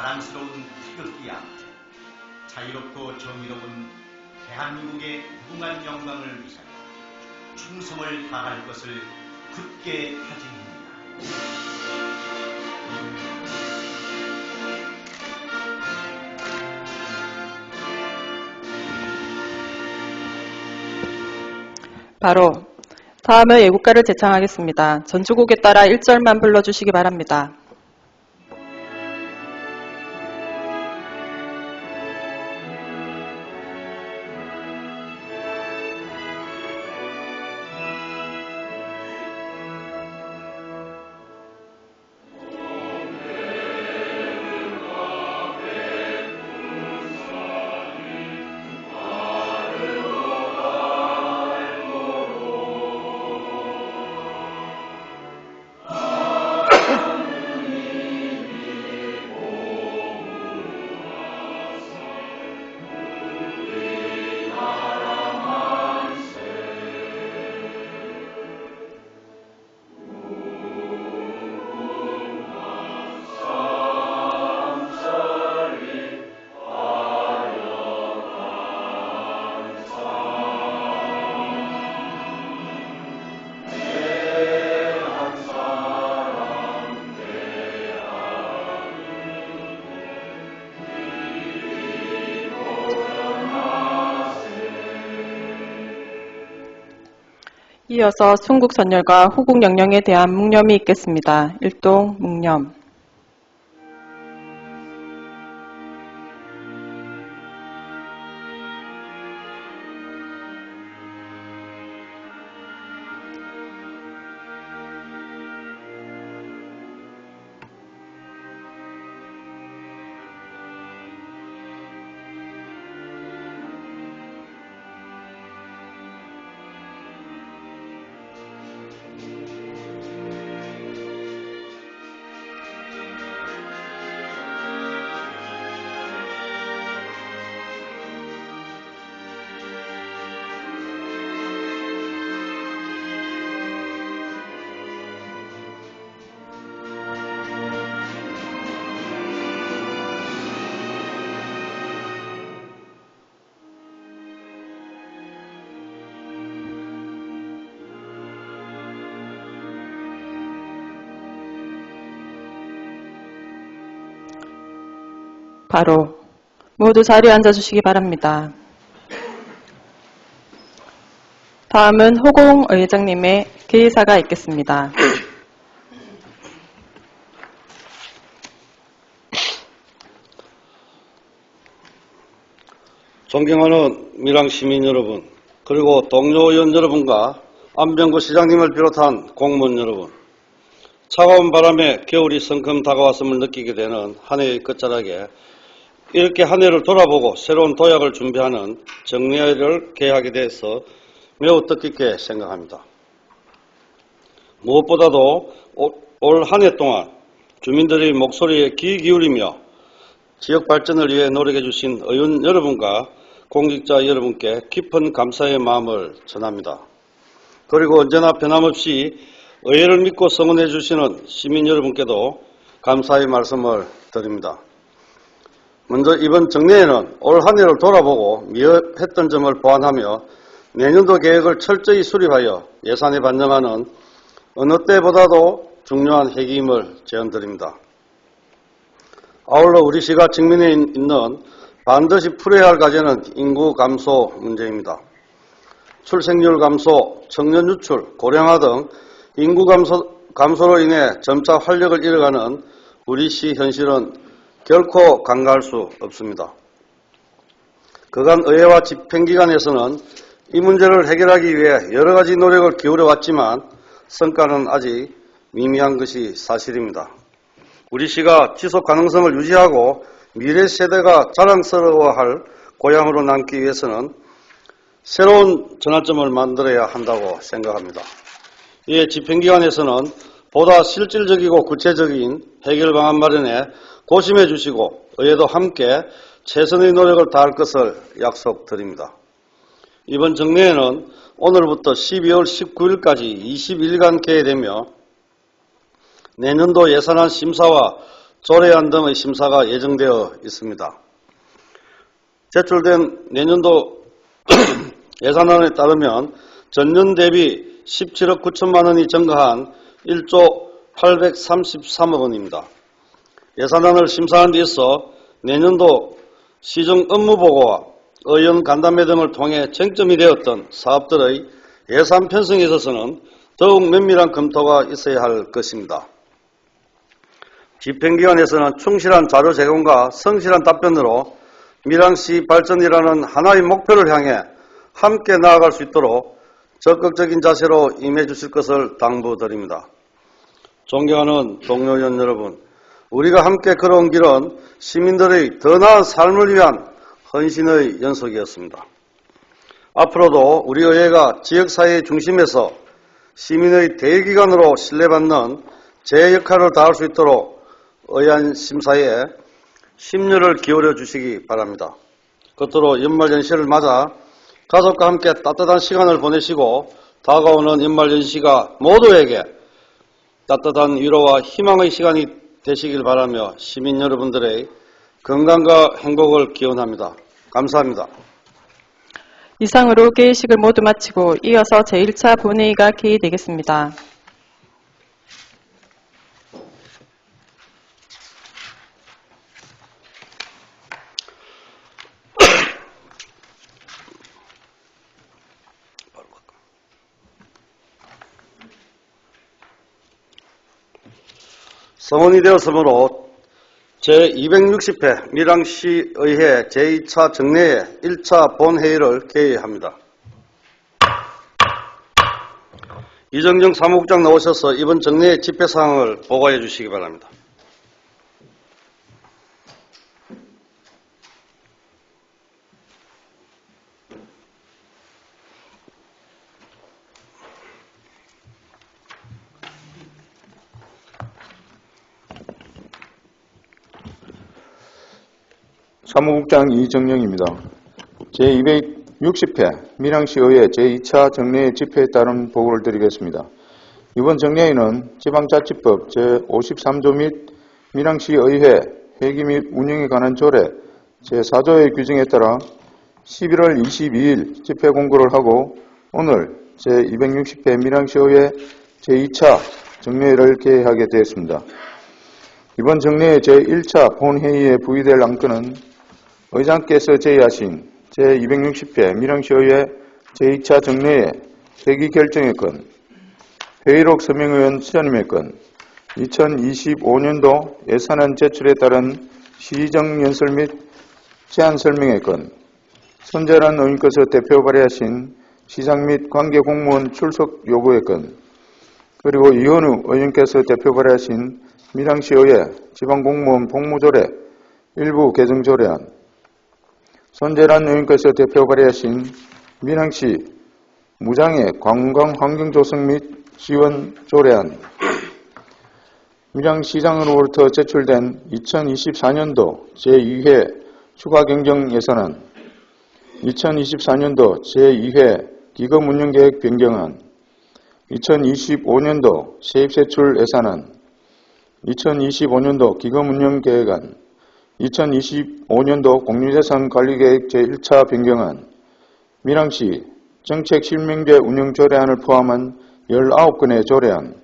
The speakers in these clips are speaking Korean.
자랑스러운 태극기 앞에 자유롭고 정의로운 대한민국의 무궁한 영광을 위하여 충성을 다할 것을 굳게 다짐합니다. 바로 다음은 애국가를 제창하겠습니다. 전주곡에 따라 1절만 불러주시기 바랍니다. 이어서 순국선열과 후국영령에 대한 묵념이 있겠습니다. 일동 묵념. 바로 모두 자리에 앉아주시기 바랍니다. 다음은 호공 의장님의 개의사가 있겠습니다. 존경하는 밀양 시민 여러분, 그리고 동료 의원 여러분과 안병구 시장님을 비롯한 공무원 여러분, 차가운 바람에 겨울이 성큼 다가왔음을 느끼게 되는 한 해의 끝자락에 이렇게 한 해를 돌아보고 새로운 도약을 준비하는 정례회를 개하게 돼서 매우 뜻깊게 생각합니다. 무엇보다도 올 한 해 동안 주민들의 목소리에 귀 기울이며 지역 발전을 위해 노력해 주신 의원 여러분과 공직자 여러분께 깊은 감사의 마음을 전합니다. 그리고 언제나 변함없이 의회를 믿고 성원해 주시는 시민 여러분께도 감사의 말씀을 드립니다. 먼저 이번 정례회는 올 한 해를 돌아보고 미흡했던 점을 보완하며 내년도 계획을 철저히 수립하여 예산에 반영하는 어느 때보다도 중요한 회기임을 제언드립니다. 아울러 우리 시가 직면해 있는 반드시 풀어야 할 과제는 인구 감소 문제입니다. 출생률 감소, 청년 유출, 고령화 등 인구 감소로 인해 점차 활력을 잃어가는 우리 시 현실은 결코 간과할 수 없습니다. 그간 의회와 집행기관에서는 이 문제를 해결하기 위해 여러 가지 노력을 기울여 왔지만 성과는 아직 미미한 것이 사실입니다. 우리 시가 지속 가능성을 유지하고 미래 세대가 자랑스러워할 고향으로 남기 위해서는 새로운 전환점을 만들어야 한다고 생각합니다. 이에 집행기관에서는 보다 실질적이고 구체적인 해결 방안 마련에 고심해 주시고 의회도 함께 최선의 노력을 다할 것을 약속드립니다. 이번 정례회는 오늘부터 12월 19일까지 21일간 개회되며 내년도 예산안 심사와 조례안 등의 심사가 예정되어 있습니다. 제출된 내년도 예산안에 따르면 전년 대비 17억 9천만 원이 증가한 1조 833억 원입니다. 예산안을 심사한 데 있어 내년도 시정 업무보고와 의원 간담회 등을 통해 쟁점이 되었던 사업들의 예산 편성에 있어서는 더욱 면밀한 검토가 있어야 할 것입니다. 집행기관에서는 충실한 자료 제공과 성실한 답변으로 밀양시 발전이라는 하나의 목표를 향해 함께 나아갈 수 있도록 적극적인 자세로 임해 주실 것을 당부드립니다. 존경하는 동료 의원 여러분, 우리가 함께 걸어온 길은 시민들의 더 나은 삶을 위한 헌신의 연속이었습니다. 앞으로도 우리 의회가 지역사회의 중심에서 시민의 대기관으로 신뢰받는 제 역할을 다할 수 있도록 의안 심사에 심려를 기울여 주시기 바랍니다. 끝으로 연말연시를 맞아 가족과 함께 따뜻한 시간을 보내시고 다가오는 연말연시가 모두에게 따뜻한 위로와 희망의 시간이 되시길 바라며 시민 여러분들의 건강과 행복을 기원합니다. 감사합니다. 이상으로 개의식을 모두 마치고 이어서 제1차 본회의가 개의되겠습니다. 성원이 되었으므로 제260회 밀양시의회 제2차 정례회 1차 본회의를 개의합니다. 이정정 사무국장 나오셔서 이번 정례회 집회사항을 보고해 주시기 바랍니다. 사무국장 이정영입니다. 제260회 밀양시의회 제2차 정례회 집회에 따른 보고를 드리겠습니다. 이번 정례회는 지방자치법 제53조 및 밀양시의회 회기 및 운영에 관한 조례 제4조의 규정에 따라 11월 22일 집회 공고를 하고 오늘 제260회 밀양시의회 제2차 정례회를 개회하게 되었습니다. 이번 정례회 제1차 본회의에 부의될 안건은 의장께서 제의하신 제260회 밀양시의회 제2차 정례회 회기 결정의 건, 회의록 서명의원 시전임의 건, 2025년도 예산안 제출에 따른 시정연설 및 제안 설명의 건, 손재란 의원께서 대표 발의하신 시장 및 관계 공무원 출석 요구의 건, 그리고 이현우 의원께서 대표 발의하신 밀양시의회 지방공무원 복무조례 일부 개정 조례안, 손재란 의원께서 대표 발의하신 밀양시 무장애 관광 환경 조성 및 지원 조례안, 밀양시장으로부터 제출된 2024년도 제2회 추가 경정 예산안, 2024년도 제2회 기금 운영 계획 변경안, 2025년도 세입세출 예산안, 2025년도 기금 운영 계획안, 2025년도 공유재산 관리계획 제1차 변경안, 밀양시 정책 실명제 운영 조례안을 포함한 19건의 조례안,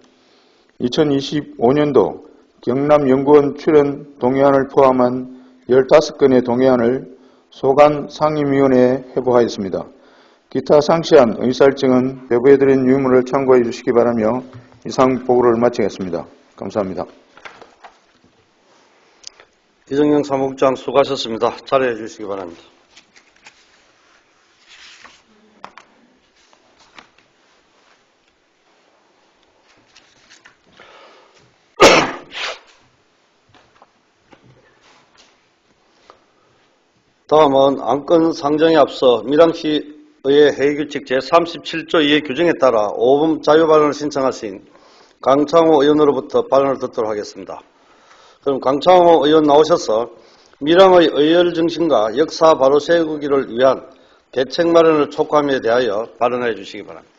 2025년도 경남연구원 출연 동의안을 포함한 15건의 동의안을 소관 상임위원회에 회부하였습니다. 기타 상시한 의사일정은 배부해드린 유무를 참고해 주시기 바라며 이상 보고를 마치겠습니다. 감사합니다. 이정영 사무국장 수고하셨습니다. 자리해 주시기 바랍니다. 다음은 안건 상정에 앞서 밀양시의회 회의규칙 제37조 2의 규정에 따라 5분 자유발언을 신청하신 강창호 의원으로부터 발언을 듣도록 하겠습니다. 그럼 강창호 의원 나오셔서 밀양의 의열 정신과 역사 바로 세우기를 위한 대책 마련을 촉구함에 대하여 발언해 주시기 바랍니다.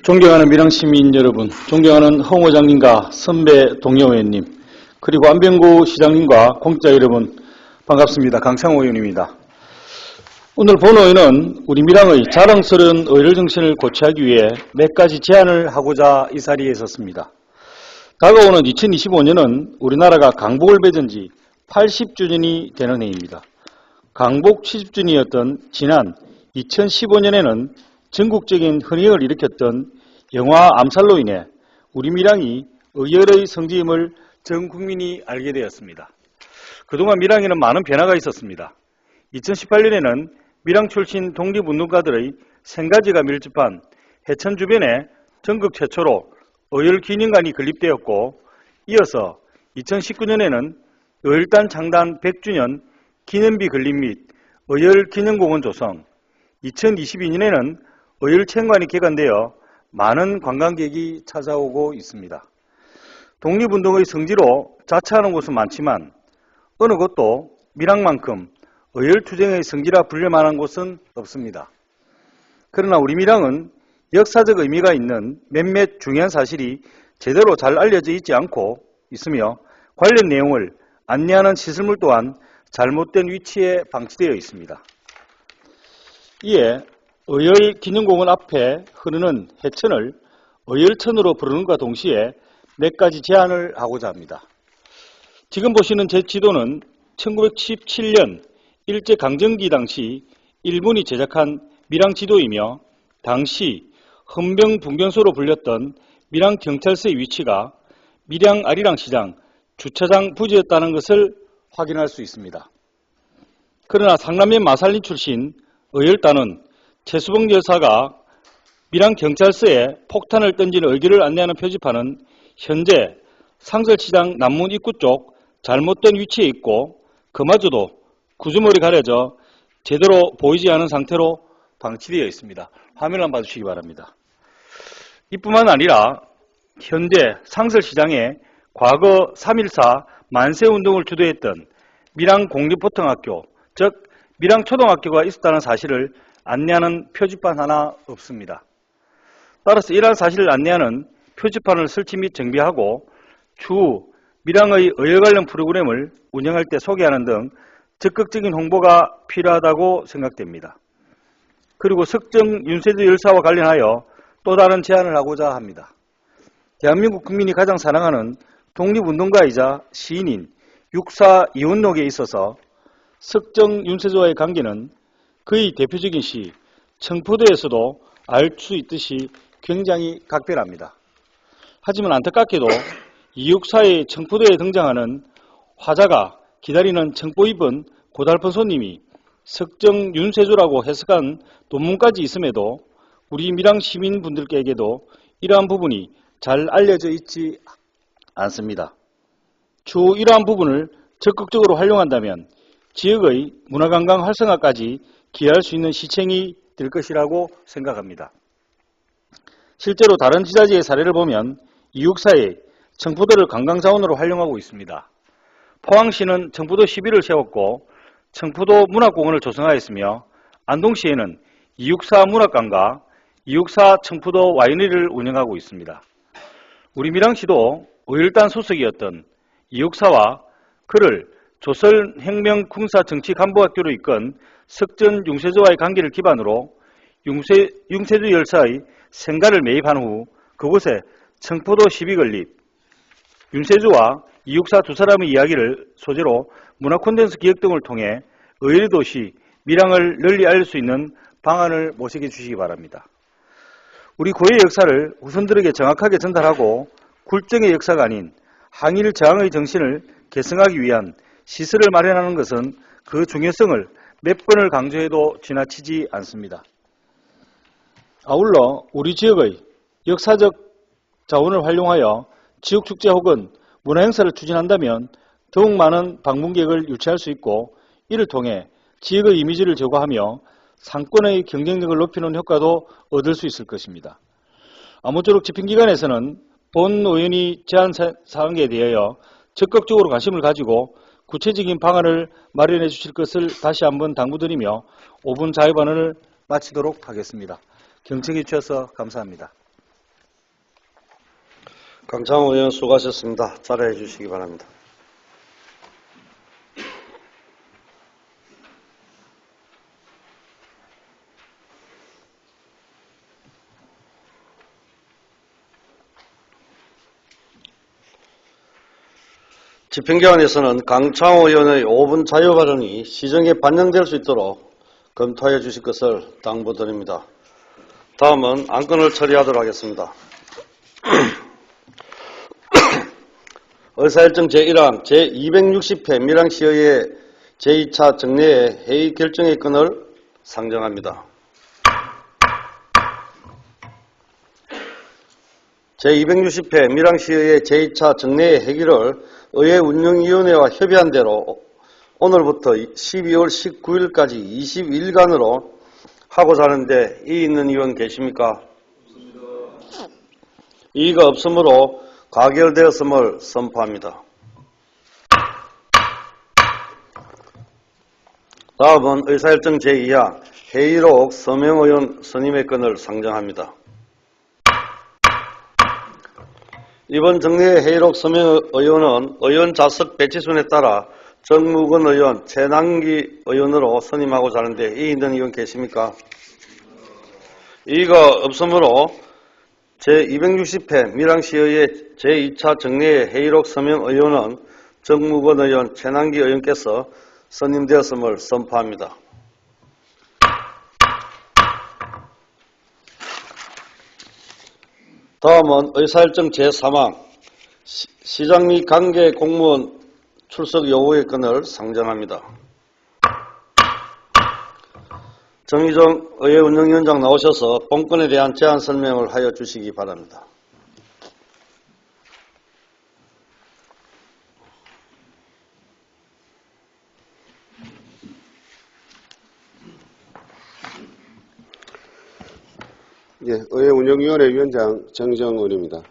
존경하는 밀양시민 여러분, 존경하는 홍 의장님과 선배 동료 의원님, 그리고 안병구 시장님과 공직자 여러분, 반갑습니다. 강창호 의원입니다. 오늘 본의회는 우리 밀양의 자랑스러운 의료 정신을 고취하기 위해 몇 가지 제안을 하고자 이 자리에 섰습니다. 다가오는 2025년은 우리나라가 강복을 맺은 지 80주년이 되는 해입니다. 강복 70주년이었던 지난 2015년에는 전국적인 흥행을 일으켰던 영화 암살로 인해 우리 밀양이 의열의 성지임을 전 국민이 알게 되었습니다. 그동안 밀양에는 많은 변화가 있었습니다. 2018년에는 밀양 출신 독립운동가들의 생가지가 밀집한 해천 주변에 전국 최초로 의열기념관이 건립되었고, 이어서 2019년에는 의열단 창단 100주년 기념비 건립 및 의열기념공원 조성, 2022년에는 의열체험관이 개관되어 많은 관광객이 찾아오고 있습니다. 독립운동의 성지로 자처하는 곳은 많지만 어느 곳도 밀양만큼 의열투쟁의 성지라 불릴 만한 곳은 없습니다. 그러나 우리 밀양은 역사적 의미가 있는 몇몇 중요한 사실이 제대로 잘 알려져 있지 않고 있으며 관련 내용을 안내하는 시설물 또한 잘못된 위치에 방치되어 있습니다. 이에 의열기념공원 앞에 흐르는 해천을 의열천으로 부르는과 동시에 몇 가지 제안을 하고자 합니다. 지금 보시는 제 지도는 1917년 일제강점기 당시 일본이 제작한 밀양지도이며, 당시 헌병분견소로 불렸던 밀양경찰서의 위치가 밀양 아리랑시장 주차장 부지였다는 것을 확인할 수 있습니다. 그러나 상남면 마살린 출신 의열단은 최수봉 여사가 밀양경찰서에 폭탄을 던진 의기를 안내하는 표지판은 현재 상설시장 남문 입구 쪽 잘못된 위치에 있고, 그마저도 구조물이 가려져 제대로 보이지 않은 상태로 방치되어 있습니다. 화면을 한번 봐주시기 바랍니다. 이뿐만 아니라 현재 상설시장에 과거 3.14 만세운동을 주도했던 밀양공립보통학교, 즉 밀양초등학교가 있었다는 사실을 안내하는 표지판 하나 없습니다. 따라서 이러한 사실을 안내하는 표지판을 설치 및 정비하고 추후 밀양의 의열 관련 프로그램을 운영할 때 소개하는 등 적극적인 홍보가 필요하다고 생각됩니다. 그리고 석정 윤세주 열사와 관련하여 또 다른 제안을 하고자 합니다. 대한민국 국민이 가장 사랑하는 독립운동가이자 시인인 육사 이원록에 있어서 석정 윤세조와의 관계는 그의 대표적인 시 청포도에서도 알 수 있듯이 굉장히 각별합니다. 하지만 안타깝게도 이육사의 청포도에 등장하는 화자가 기다리는 청포 입은 고달픈 손님이 석정 윤세조라고 해석한 논문까지 있음에도 우리 밀양 시민분들께게도 이러한 부분이 잘 알려져 있지 않습니다. 추후 이러한 부분을 적극적으로 활용한다면 지역의 문화관광 활성화까지 기여할 수 있는 시청이 될 것이라고 생각합니다. 실제로 다른 지자체의 사례를 보면 이육사에 청포도를 관광자원으로 활용하고 있습니다. 포항시는 청포도 10일을 세웠고 청포도 문화공원을 조성하였으며, 안동시에는 이육사 문학관과 이육사 청포도 와이너리를 운영하고 있습니다. 우리 밀양시도 의열단 소속이었던 이육사와 그를 조선혁명군사 정치간부학교로 이끈 석전 융세조와의 관계를 기반으로 융세조 열사의 생가를 매입한 후 그곳에 청포도 시비 건립, 윤세조와 이육사 두 사람의 이야기를 소재로 문화 콘텐츠 기획 등을 통해 의열의 도시 밀양을 널리 알릴 수 있는 방안을 모색해 주시기 바랍니다. 우리 고유의 역사를 후손들에게 정확하게 전달하고 굴정의 역사가 아닌 항일 저항의 정신을 계승하기 위한 시설을 마련하는 것은 그 중요성을 몇 번을 강조해도 지나치지 않습니다. 아울러 우리 지역의 역사적 자원을 활용하여 지역축제 혹은 문화행사를 추진한다면 더욱 많은 방문객을 유치할 수 있고, 이를 통해 지역의 이미지를 제고하며 상권의 경쟁력을 높이는 효과도 얻을 수 있을 것입니다. 아무쪼록 집행기관에서는 본 의원이 제안 사항에 대하여 적극적으로 관심을 가지고 구체적인 방안을 마련해 주실 것을 다시 한번 당부드리며 5분 자유반언을 마치도록 하겠습니다. 경청해 주셔서 감사합니다. 강창호 의원 수고하셨습니다. 자리해 주시기 바랍니다. 집행기관에서는 강창호 의원의 5분 자유 발언이 시정에 반영될 수 있도록 검토하여 주실 것을 당부드립니다. 다음은 안건을 처리하도록 하겠습니다. 의사일정 제1항 제260회 밀양시의회 제2차 정례회 회의 결정의 건을 상정합니다. 제260회 밀양시의회 제2차 정례회 회기를 의회 운영위원회와 협의한 대로 오늘부터 12월 19일까지 22일간으로 하고자 하는데 이의 있는 의원 계십니까? 이의가 없으므로 가결되었음을 선포합니다. 다음은 의사일정 제2항 회의록 서명의원 선임의 건을 상정합니다. 이번 정례회 회의록 서명의원은 의원 좌석 배치순에 따라 정무근 의원, 최남기 의원으로 선임하고자 하는데 이의 있는 의원 계십니까? 이의가 없으므로 제260회 밀양시의회 제2차 정례회 회의록 서명의원은 정무근 의원, 최남기 의원께서 선임되었음을 선포합니다. 다음은 의사일정 제3항 시장 및 관계 공무원 출석 요구의 건을 상정합니다. 정의정 의회 운영위원장 나오셔서 본건에 대한 제안 설명을 하여 주시기 바랍니다. 예, 의회 운영위원회 위원장 정정은입니다.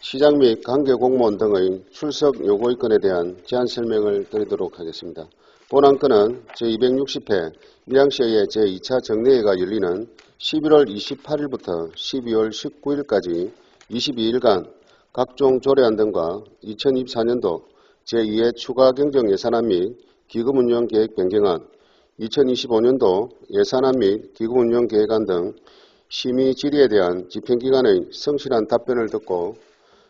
시장 및 관계 공무원 등의 출석 요구의 건에 대한 제안 설명을 드리도록 하겠습니다. 본 안건은 제260회 밀양시의회 제2차 정례회가 열리는 11월 28일부터 12월 19일까지 22일간 각종 조례안 등과 2024년도 제2회 추가 경정 예산안 및 기금 운영 계획 변경안, 2025년도 예산안 및 기금 운영 계획안 등 심의 질의에 대한 집행기관의 성실한 답변을 듣고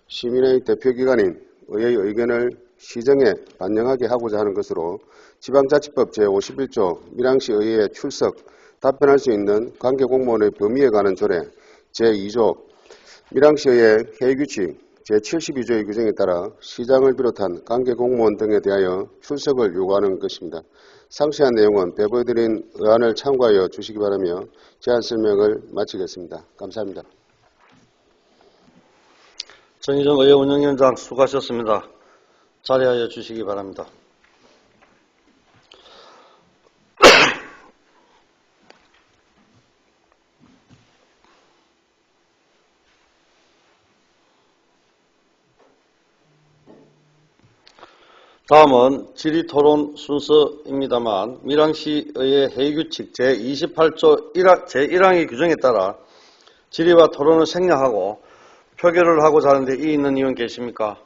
시민의 대표기관인 의회의 의견을 시정에 반영하게 하고자 하는 것으로 지방자치법 제51조 밀양시의회에 출석, 답변할 수 있는 관계공무원의 범위에 관한 조례 제2조 밀양시의회 회의규칙 제72조의 규정에 따라 시장을 비롯한 관계공무원 등에 대하여 출석을 요구하는 것입니다. 상세한 내용은 배부해드린 의안을 참고하여 주시기 바라며 제안 설명을 마치겠습니다. 감사합니다. 정의정 의회 운영위원장 수고하셨습니다. 자리하여 주시기 바랍니다. 다음은 질의토론 순서입니다만 밀양시의회 회의규칙 제28조 제1항의 규정에 따라 질의와 토론을 생략하고 표결을 하고자 하는데 이의 있는 의원 계십니까?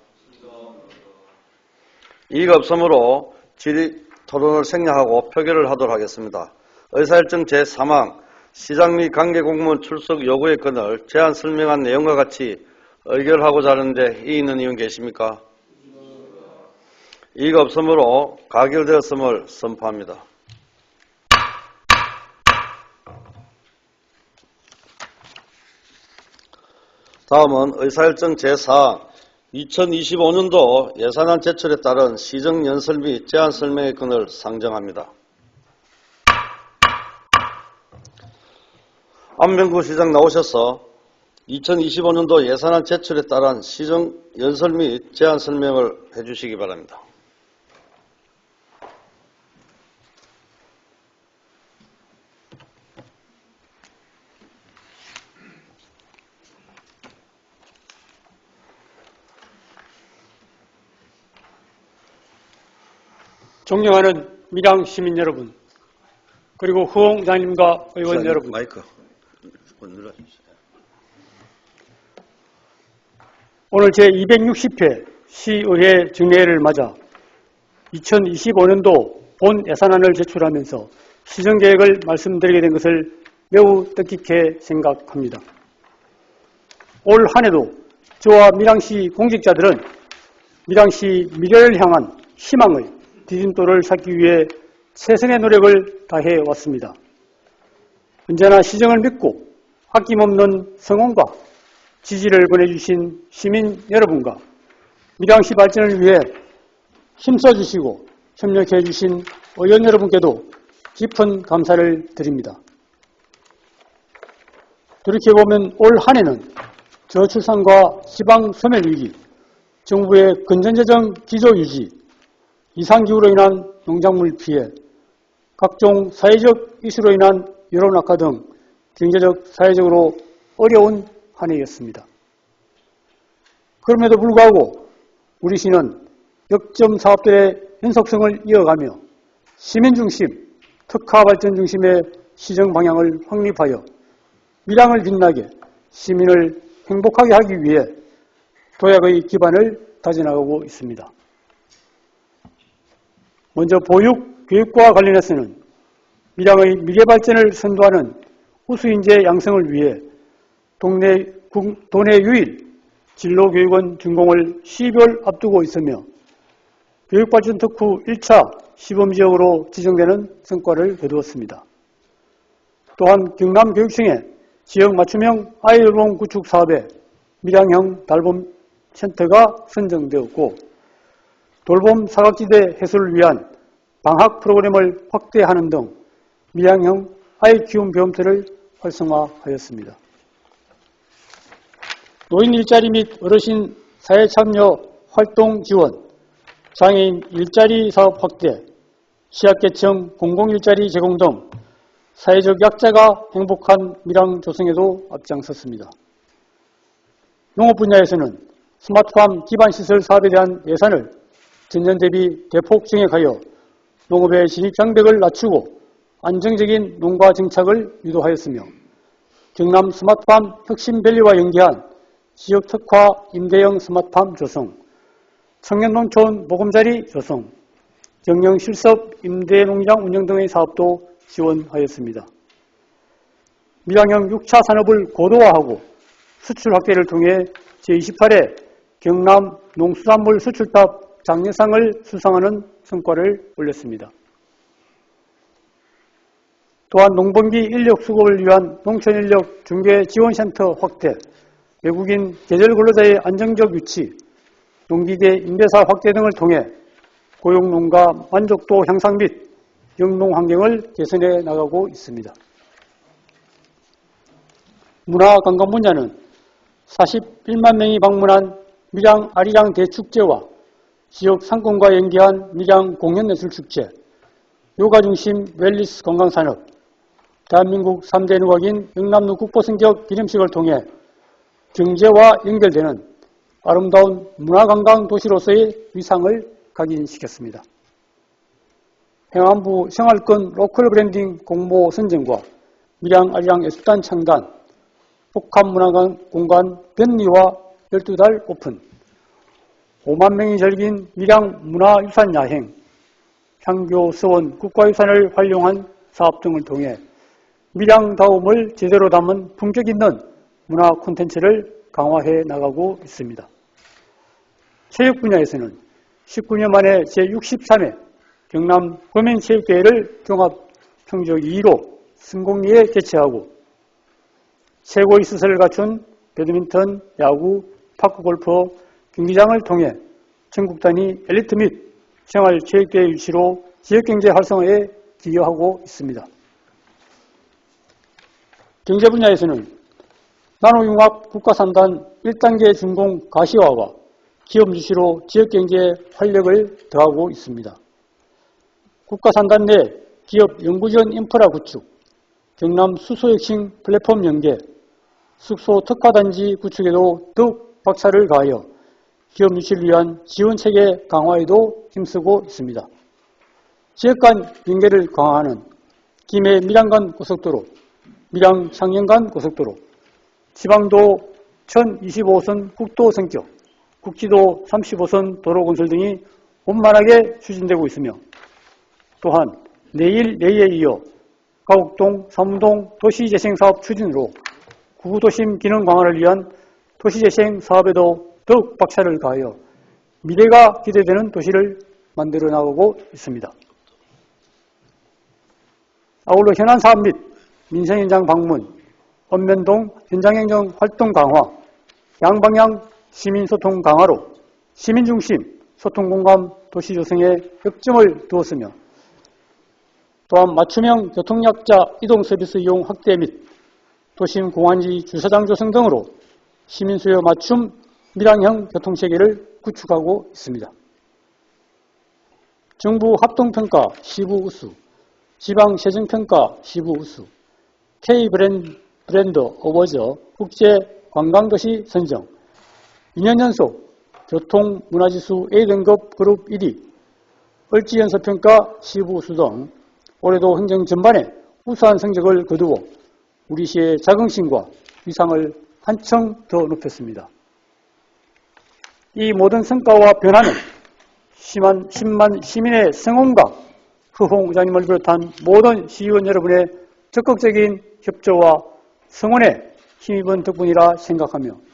이의가 없으므로 질의 토론을 생략하고 표결을 하도록 하겠습니다. 의사일정 제3항 시장 및 관계공무원 출석 요구의 건을 제안 설명한 내용과 같이 의결하고자 하는데 이의 있는 의원 계십니까? 이의가 없으므로 가결되었음을 선포합니다. 다음은 의사일정 제4항 2025년도 예산안 제출에 따른 시정연설 및 제안 설명의 건을 상정합니다. 안병구 시장 나오셔서 2025년도 예산안 제출에 따른 시정연설 및 제안 설명을 해주시기 바랍니다. 존경하는 밀양 시민 여러분, 그리고 후원장님과 의원 여러분, 마이크 눌러주세요. 오늘 제260회 시의회 정례회를 맞아 2025년도 본 예산안을 제출하면서 시정계획을 말씀드리게 된 것을 매우 뜻깊게 생각합니다. 올 한해도 저와 밀양시 공직자들은 밀양시 미래를 향한 희망의 디딤돌을 쌓기 위해 최선의 노력을 다해 왔습니다. 언제나 시정을 믿고 아낌없는 성원과 지지를 보내주신 시민 여러분과 밀양시 발전을 위해 힘써주시고 협력해주신 의원 여러분께도 깊은 감사를 드립니다. 돌이켜보면 올 한해는 저출산과 지방 소멸위기, 정부의 건전재정 기조유지, 이상기후로 인한 농작물 피해, 각종 사회적 이슈로 인한 여론 악화 등 경제적, 사회적으로 어려운 한 해였습니다. 그럼에도 불구하고 우리 시는 역점 사업들의 연속성을 이어가며 시민중심, 특화발전 중심의 시정 방향을 확립하여 밀양을 빛나게 시민을 행복하게 하기 위해 도약의 기반을 다져나가고 있습니다. 먼저 보육, 교육과 관련해서는 밀양의 미래발전을 선도하는 우수인재 양성을 위해 도내 유일 진로교육원 준공을 12월 앞두고 있으며 교육발전 특후 1차 시범지역으로 지정되는 성과를 거두었습니다. 또한 경남교육청의 지역 맞춤형 아이돌봄 구축 사업에 밀양형 달봄 센터가 선정되었고 돌봄 사각지대 해소를 위한 방학 프로그램을 확대하는 등 밀양형 아이 키움 보험터를 활성화하였습니다. 노인 일자리 및 어르신 사회참여 활동 지원, 장애인 일자리 사업 확대, 취약계층 공공일자리 제공 등 사회적 약자가 행복한 밀양 조성에도 앞장섰습니다. 농업 분야에서는 스마트팜 기반시설 사업에 대한 예산을 전년 대비 대폭 증액하여 농업의 진입 장벽을 낮추고 안정적인 농가 정착을 유도하였으며 경남 스마트팜 혁신밸리와 연계한 지역 특화 임대형 스마트팜 조성, 청년농촌 보금자리 조성, 경영 실습 임대농장 운영 등의 사업도 지원하였습니다. 밀양형 6차 산업을 고도화하고 수출 확대를 통해 제28회 경남 농수산물 수출탑 장려상을 수상하는 성과를 올렸습니다. 또한 농번기 인력 수급을 위한 농촌인력 중개지원센터 확대, 외국인 계절 근로자의 안정적 유치, 농기계 임대사 확대 등을 통해 고용농가 만족도 향상 및 영농 환경을 개선해 나가고 있습니다. 문화관광 분야는 41만 명이 방문한 밀양 아리랑 대축제와 지역 상권과 연계한 밀양 공연예술축제, 요가 중심 웰리스 관광산업, 대한민국 3대 누각인 영남루 국보승격 기념식을 통해 경제와 연결되는 아름다운 문화관광 도시로서의 위상을 각인시켰습니다. 행안부 생활권 로컬 브랜딩 공모 선정과 밀양 아리랑 예술단 창단, 복합문화공간 변리와 12달 오픈, 5만 명이 즐긴 밀양 문화유산 야행, 향교 서원 국가유산을 활용한 사업 등을 통해 밀양다움을 제대로 담은 품격 있는 문화 콘텐츠를 강화해 나가고 있습니다. 체육 분야에서는 19년 만에 제63회 경남 범인체육대회를 종합 성적 2위로 성공리에 개최하고 최고의 시설을 갖춘 배드민턴, 야구, 파크골프 경기장을 통해 전국 단위 엘리트 및 생활체육대회 유치로 지역경제 활성화에 기여하고 있습니다. 경제 분야에서는 나노융합 국가산단 1단계 준공 가시화와 기업 유치로 지역경제에 활력을 더하고 있습니다. 국가산단 내 기업 연구지원 인프라 구축, 경남 수소혁신 플랫폼 연계, 숙소 특화단지 구축에도 더욱 박차를 가하여 기업 유치를 위한 지원체계 강화에도 힘쓰고 있습니다. 지역 간 연계를 강화하는 김해 밀양 간 고속도로, 밀양 창녕 간 고속도로, 지방도 1025선 국도 성격, 국지도 35선 도로 건설 등이 원만하게 추진되고 있으며 또한 내일 내일에 이어 가곡동, 삼동 도시재생사업 추진으로 구도심 기능 강화를 위한 도시재생 사업에도 더욱 박차를 가하여 미래가 기대되는 도시를 만들어 나가고 있습니다. 아울러 현안 사업 및 민생 현장 방문, 읍면동 현장행정 활동 강화, 양방향 시민소통 강화로 시민중심 소통공감 도시 조성에 역점을 두었으며 또한 맞춤형 교통약자 이동서비스 이용 확대 및 도심 공안지 주차장 조성 등으로 시민수요 맞춤 밀양형 교통체계를 구축하고 있습니다. 정부 합동평가 시부 우수, 지방세정평가 시부 우수, K브랜드 어워즈 국제관광도시 선정, 2년 연속 교통문화지수 A등급 그룹 1위, 을지연서평가 시부 우수 등 올해도 행정 전반에 우수한 성적을 거두어 우리 시의 자긍심과 위상을 한층 더 높였습니다. 이 모든 성과와 변화는 10만 시민의 성원과 허홍 의장님을 비롯한 모든 시의원 여러분의 적극적인 협조와 성원에 힘입은 덕분이라 생각하며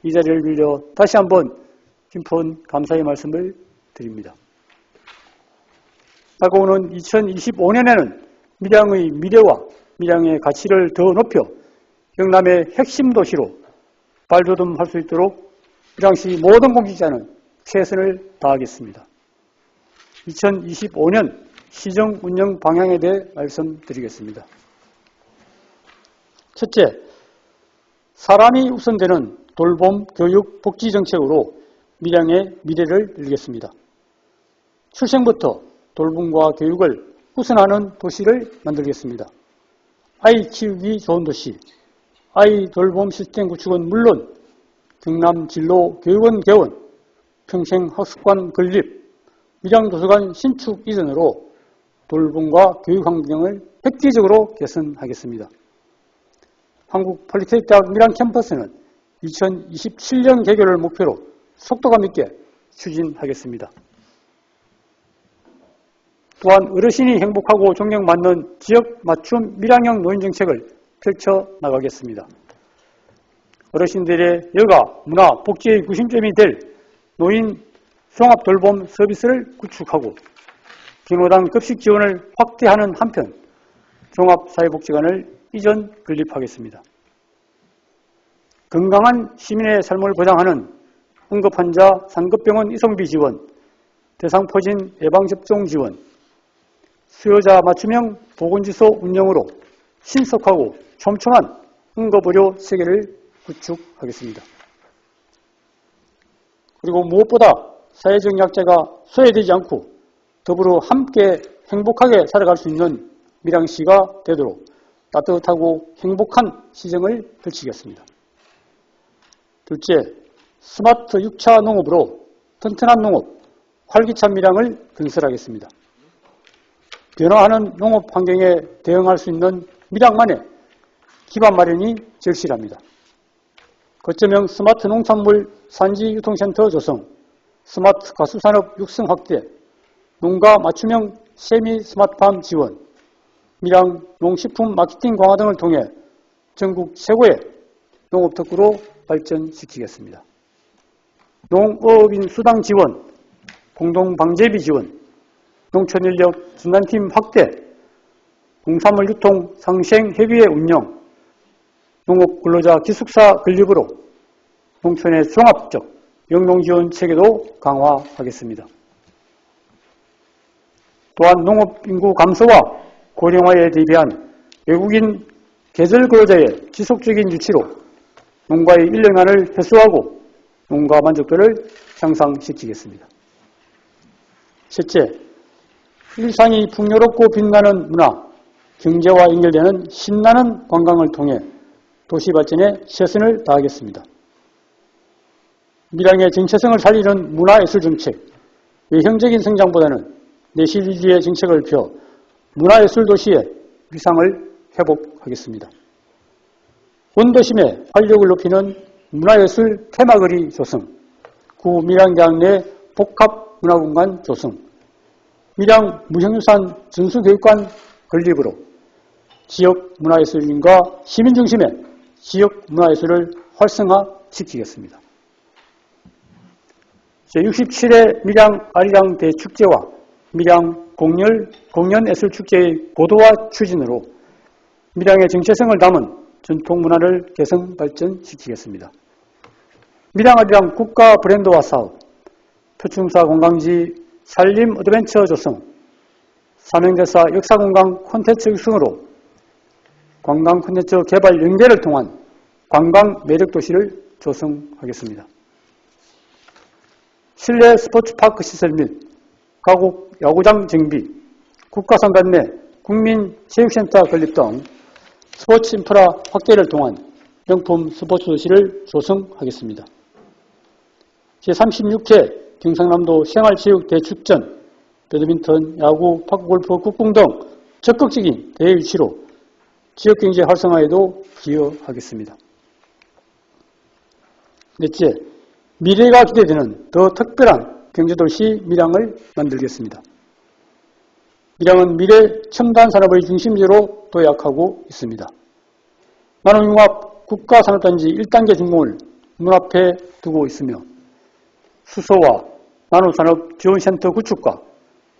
이 자리를 빌려 다시 한번 깊은 감사의 말씀을 드립니다. 다가오는 2025년에는 밀양의 미래와 밀양의 가치를 더 높여 영남의 핵심 도시로 발돋움할 수 있도록 밀양시 모든 공직자는 최선을 다하겠습니다. 2025년 시정 운영 방향에 대해 말씀드리겠습니다. 첫째, 사람이 우선되는 돌봄, 교육, 복지 정책으로 밀양의 미래를 열겠습니다. 출생부터 돌봄과 교육을 우선하는 도시를 만들겠습니다. 아이 키우기 좋은 도시, 아이 돌봄 시스템 구축은 물론 경남 진로 교육원 개원, 평생학습관 건립, 밀양도서관 신축 이전으로 돌봄과 교육 환경을 획기적으로 개선하겠습니다. 한국폴리테크대학 밀양 캠퍼스는 2027년 개교를 목표로 속도감 있게 추진하겠습니다. 또한 어르신이 행복하고 존경받는 지역 맞춤 밀양형 노인정책을 펼쳐나가겠습니다. 어르신들의 여가, 문화, 복지의 구심점이 될 노인 종합돌봄 서비스를 구축하고 기노당 급식 지원을 확대하는 한편 종합사회복지관을 이전 건립하겠습니다. 건강한 시민의 삶을 보장하는 응급환자 상급병원 이송비 지원, 대상포진 예방접종 지원, 수요자 맞춤형 보건지소 운영으로 신속하고 촘촘한 응급의료 체계를 구축하겠습니다. 그리고 무엇보다 사회적 약자가 소외되지 않고 더불어 함께 행복하게 살아갈 수 있는 밀양시가 되도록 따뜻하고 행복한 시정을 펼치겠습니다. 둘째, 스마트 6차 농업으로 튼튼한 농업, 활기찬 밀양을 건설하겠습니다. 변화하는 농업 환경에 대응할 수 있는 밀양만의 기반 마련이 절실합니다. 거점형 스마트 농산물 산지 유통센터 조성, 스마트 가수산업 육성 확대, 농가 맞춤형 세미 스마트팜 지원, 밀양 농식품 마케팅 강화 등을 통해 전국 최고의 농업 특구로 발전시키겠습니다. 농어업인 수당 지원, 공동방제비 지원, 농촌인력 전담팀 확대, 농산물 유통 상생협의회 운영, 농업근로자 기숙사 건립으로 농촌의 종합적 영농지원 체계도 강화하겠습니다. 또한 농업인구 감소와 고령화에 대비한 외국인 계절 근로자의 지속적인 유치로 농가의 인력난을 해소하고 농가 만족도를 향상시키겠습니다. 셋째, 일상이 풍요롭고 빛나는 문화, 경제와 연결되는 신나는 관광을 통해 도시 발전에 최선을 다하겠습니다. 밀양의 정체성을 살리는 문화예술 정책, 외형적인 성장보다는 내실 위주의 정책을 펴 문화예술 도시의 위상을 회복하겠습니다. 원도심의 활력을 높이는 문화예술 테마거리 조성, 구 밀양대학 내 복합문화공간 조성, 밀양 무형유산 전수교육관 건립으로 지역 문화예술인과 시민 중심의 지역 문화예술을 활성화시키겠습니다. 제67회 밀양 아리랑 대축제와 밀양 공연예술축제의 고도화 추진으로 밀양의 정체성을 담은 전통문화를 개성 발전시키겠습니다. 밀양 아리랑 국가 브랜드화 사업, 표충사 관광지 산림 어드벤처 조성, 삼형대사 역사관광 콘텐츠 육성으로 관광 콘텐츠 개발 연계를 통한 관광 매력도시를 조성하겠습니다. 실내 스포츠파크 시설 및 가곡 야구장 정비, 국가선관 내 국민체육센터 건립 등 스포츠 인프라 확대를 통한 명품 스포츠 도시를 조성하겠습니다. 제36회 경상남도 생활체육대축전, 배드민턴, 야구, 탁구골프, 국궁 등 적극적인 대회 유치로 지역경제 활성화에도 기여하겠습니다. 넷째, 미래가 기대되는 더 특별한 경제도시 밀양을 만들겠습니다. 밀양은 미래 첨단 산업의 중심지로 도약하고 있습니다. 나노융합 국가산업단지 1단계 준공을 눈앞에 두고 있으며 수소와 나노산업 지원센터 구축과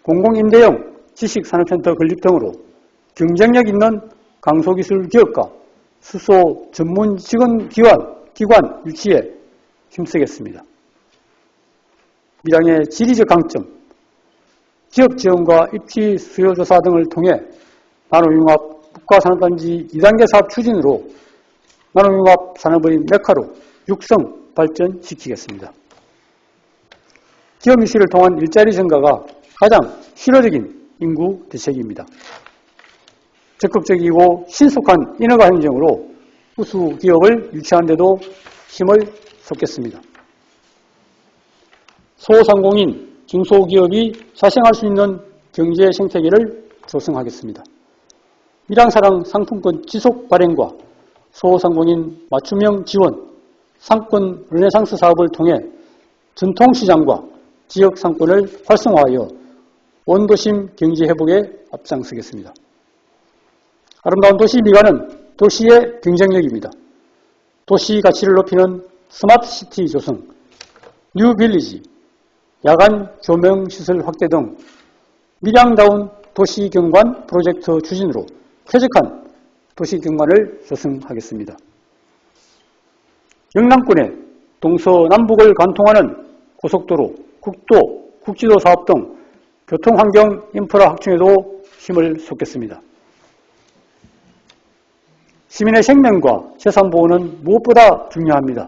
공공임대형 지식산업센터 건립 등으로 경쟁력 있는 강소기술 기업과 수소 전문 기관 유치에 힘쓰겠습니다. 밀양의 지리적 강점, 지역 지원과 입지 수요 조사 등을 통해 나노융합 국가산업단지 2단계 사업 추진으로 나노융합 산업의 메카로 육성 발전시키겠습니다. 기업 유치를 통한 일자리 증가가 가장 실효적인 인구 대책입니다. 적극적이고 신속한 인허가 행정으로 우수 기업을 유치하는 데도 힘을 쏟겠습니다. 소상공인, 중소기업이 자생할 수 있는 경제 생태계를 조성하겠습니다. 밀양사랑 상품권 지속 발행과 소상공인 맞춤형 지원, 상권 르네상스 사업을 통해 전통시장과 지역 상권을 활성화하여 원도심 경제 회복에 앞장서겠습니다. 아름다운 도시 미관은 도시의 경쟁력입니다. 도시 가치를 높이는 스마트시티 조성, 뉴빌리지, 야간 조명시설 확대 등 밀양다운 도시경관 프로젝트 추진으로 쾌적한 도시경관을 조성하겠습니다. 영남권의 동서남북을 관통하는 고속도로, 국도, 국지도 사업 등 교통환경 인프라 확충에도 힘을 쏟겠습니다. 시민의 생명과 재산보호는 무엇보다 중요합니다.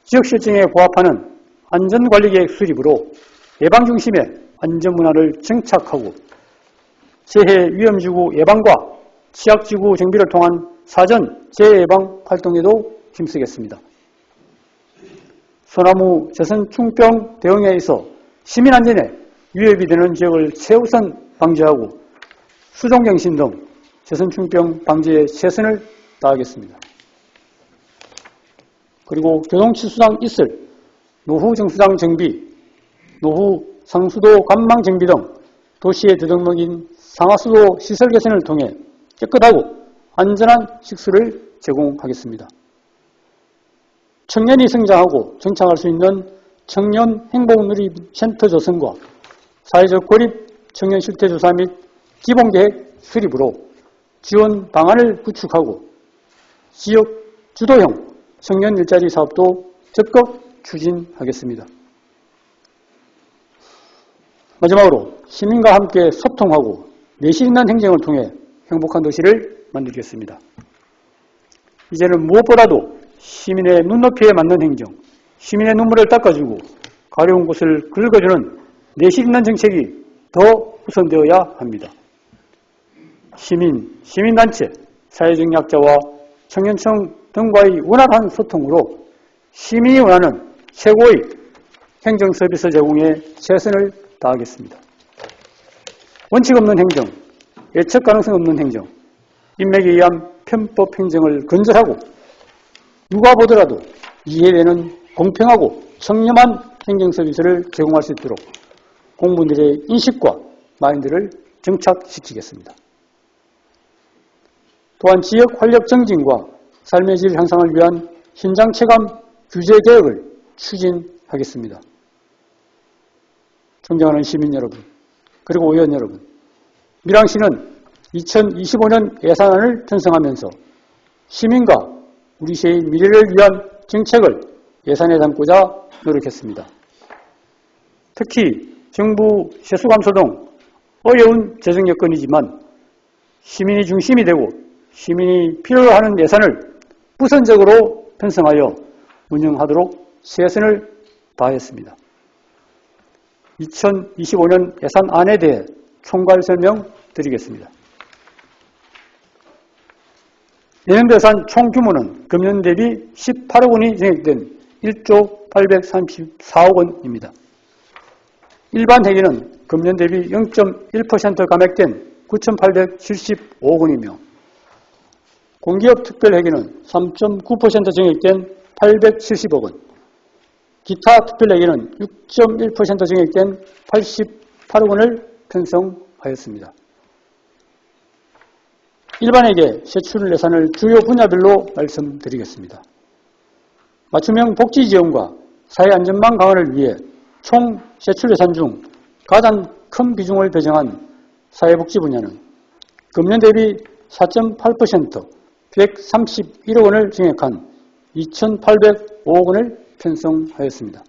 지역실정에 부합하는 안전관리계획 수립으로 예방 중심의 안전문화를 정착하고 재해 위험지구 예방과 취약지구 정비를 통한 사전 재해 예방 활동에도 힘쓰겠습니다. 소나무 재선충병 대응에 있어 시민안전에 위협이 되는 지역을 최우선 방지하고 수종갱신 등 재선충병 방지에 최선을 다하겠습니다. 그리고 교통치수장 있을 노후정수장 정비, 노후 상수도 관망 정비 등 도시의 대동목인 상하수도 시설 개선을 통해 깨끗하고 안전한 식수를 제공하겠습니다. 청년이 성장하고 정착할 수 있는 청년 행복누리센터 조성과 사회적 고립 청년 실태조사 및 기본계획 수립으로 지원 방안을 구축하고 지역 주도형 청년 일자리 사업도 적극 추진하겠습니다. 마지막으로 시민과 함께 소통하고 내실 있는 행정을 통해 행복한 도시를 만들겠습니다. 이제는 무엇보다도 시민의 눈높이에 맞는 행정, 시민의 눈물을 닦아주고 가려운 곳을 긁어주는 내실 있는 정책이 더 우선되어야 합니다. 시민, 시민단체, 사회적 약자와 청년층 등과의 원활한 소통으로 시민이 원하는 최고의 행정서비스 제공에 최선을 다하겠습니다. 원칙 없는 행정, 예측 가능성 없는 행정, 인맥에 의한 편법 행정을 근절하고 누가 보더라도 이해되는 공평하고 청렴한 행정 서비스를 제공할 수 있도록 공무원들의 인식과 마인드를 정착시키겠습니다. 또한 지역 활력 정진과 삶의 질 향상을 위한 현장 체감 규제 개혁을 추진하겠습니다. 존경하는 시민 여러분, 그리고 의원 여러분, 밀양시는 2025년 예산안을 편성하면서 시민과 우리 시의 미래를 위한 정책을 예산에 담고자 노력했습니다. 특히 정부 세수 감소 등 어려운 재정 여건이지만 시민이 중심이 되고 시민이 필요로 하는 예산을 우선적으로 편성하여 운영하도록 최선을 다했습니다. 2025년 예산안에 대해 총괄 설명드리겠습니다. 내년도 예산 총 규모는 금년 대비 18억 원이 증액된 1조 834억 원입니다. 일반 회계는 금년 대비 0.1% 감액된 9,875억 원이며 공기업 특별회계는 3.9% 증액된 870억 원, 기타 특별회계는 6.1% 증액된 88억 원을 편성하였습니다. 일반회계 세출 예산을 주요 분야별로 말씀드리겠습니다. 맞춤형 복지 지원과 사회안전망 강화를 위해 총 세출 예산 중 가장 큰 비중을 배정한 사회복지 분야는 금년 대비 4.8% 131억 원을 증액한 2,805억 원을 편성하였습니다.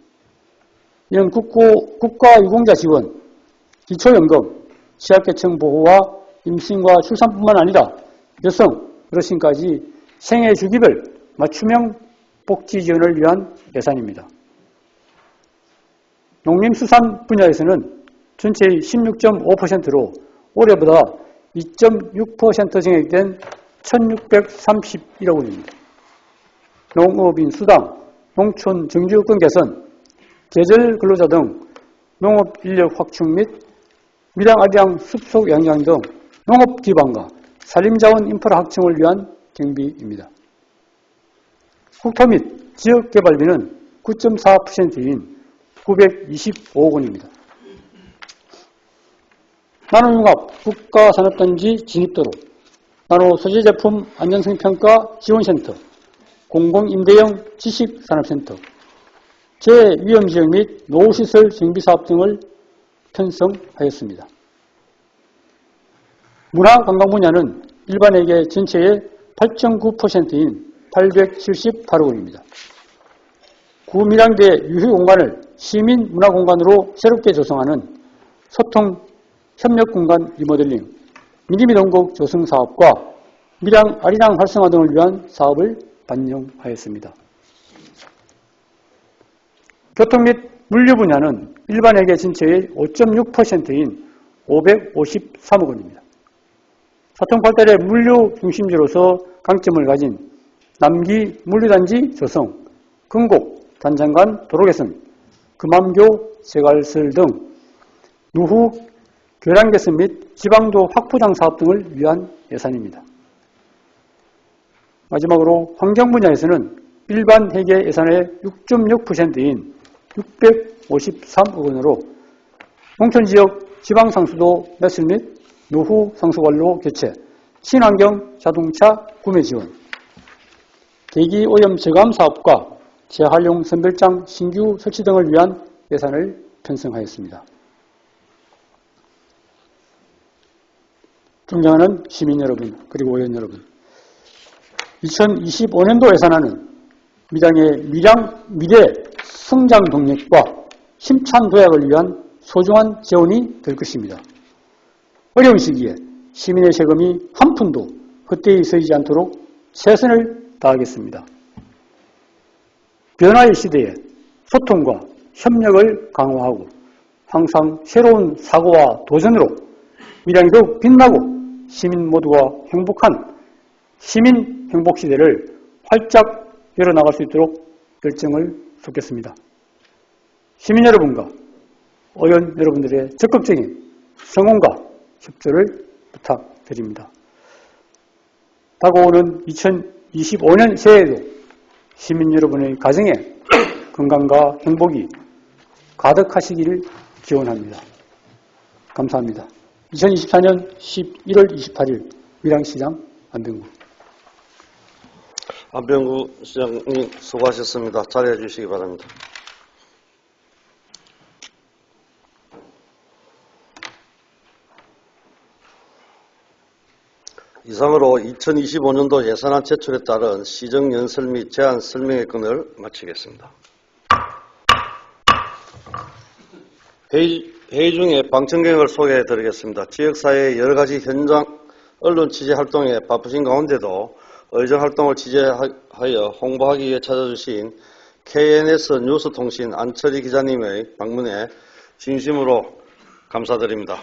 이는 국가유공자 지원, 기초연금, 취약계층 보호와 임신과 출산뿐만 아니라 여성, 어르신까지 생애 주기별 맞춤형 복지 지원을 위한 예산입니다. 농림수산 분야에서는 전체의 16.5%로 올해보다 2.6% 증액된 1,631억 원입니다. 농업인 수당, 농촌 정규요건 개선, 계절 근로자 등 농업 인력 확충 및 밀양 아리양 숲속 양양 등 농업 기반과 산림자원 인프라 확충을 위한 경비입니다. 국토 및 지역개발비는 9.4%인 925억 원입니다. 나노융합 국가산업단지 진입도로, 나노소재제품 안전성평가 지원센터, 공공임대형 지식산업센터, 재위험지역 및 노후시설 정비사업 등을 편성하였습니다. 문화관광 분야는 일반회계 전체의 8.9%인 878억 원입니다. 구밀양대 유휴공간을 시민문화공간으로 새롭게 조성하는 소통 협력공간 리모델링, 미니미동국 조성사업과 밀양 아리랑 활성화 등을 위한 사업을 반영하였습니다. 교통 및 물류 분야는 일반회계 전체의 5.6%인 553억 원입니다. 사통 발달의 물류 중심지로서 강점을 가진 남기 물류단지 조성, 금곡 단장간 도로 개선, 금암교 세갈설 등 누후 교량 개선 및 지방도 확포장 사업 등을 위한 예산입니다. 마지막으로 환경 분야에서는 일반 회계 예산의 6.6%인 653억 원으로 농촌지역 지방상수도 매출 및 노후 상수관로 교체, 친환경 자동차 구매 지원, 대기오염 저감 사업과 재활용 선별장 신규 설치 등을 위한 예산을 편성하였습니다. 존경하는 시민 여러분, 그리고 의원 여러분, 2025년도 예산안은 밀양의 미래 성장 동력과 힘찬 도약을 위한 소중한 재원이 될 것입니다. 어려운 시기에 시민의 세금이 한 푼도 헛되이 쓰이지 않도록 최선을 다하겠습니다. 변화의 시대에 소통과 협력을 강화하고 항상 새로운 사고와 도전으로 밀양이 더욱 빛나고 시민 모두가 행복한 시민 행복 시대를 활짝 열어나갈 수 있도록 열정을 쏟겠습니다. 시민 여러분과 의원 여러분들의 적극적인 성원과 협조를 부탁드립니다. 다가오는 2025년 새해에도 시민 여러분의 가정에 건강과 행복이 가득하시기를 기원합니다. 감사합니다. 2024년 11월 28일 밀양시장 안병구. 안병구 시장님 수고하셨습니다. 자리해 주시기 바랍니다. 이상으로 2025년도 예산안 제출에 따른 시정 연설 및 제안 설명의 건을 마치겠습니다. 회의 중에 방청객을 소개해 드리겠습니다. 지역사회의 여러 가지 현장 언론 취재 활동에 바쁘신 가운데도 의정 활동을 취재하여 홍보하기 위해 찾아주신 KNS 뉴스통신 안철희 기자님의 방문에 진심으로 감사드립니다.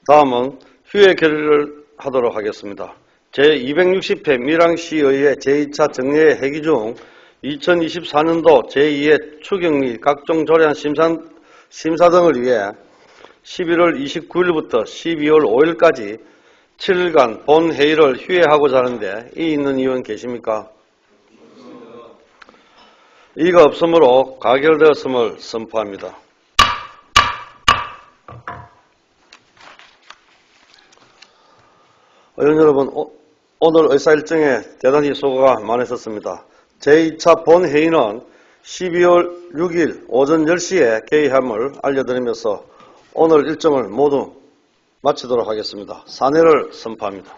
다음은 휴회 결의를 하도록 하겠습니다. 제260회 밀양시의회 제2차 정례회 회기 중 2024년도 제2회 추경 및 각종 조례안 심사 등을 위해 11월 29일부터 12월 5일까지 7일간 본회의를 휴회하고자 하는데 이 있는 의원 계십니까? 이가 없으므로 가결되었음을 선포합니다. 의원 여러분, 오늘 의사일정에 대단히 수고가 많으셨습니다. 제2차 본회의는 12월 6일 오전 10시에 개의함을 알려드리면서 오늘 일정을 모두 마치도록 하겠습니다. 사내를 선포합니다.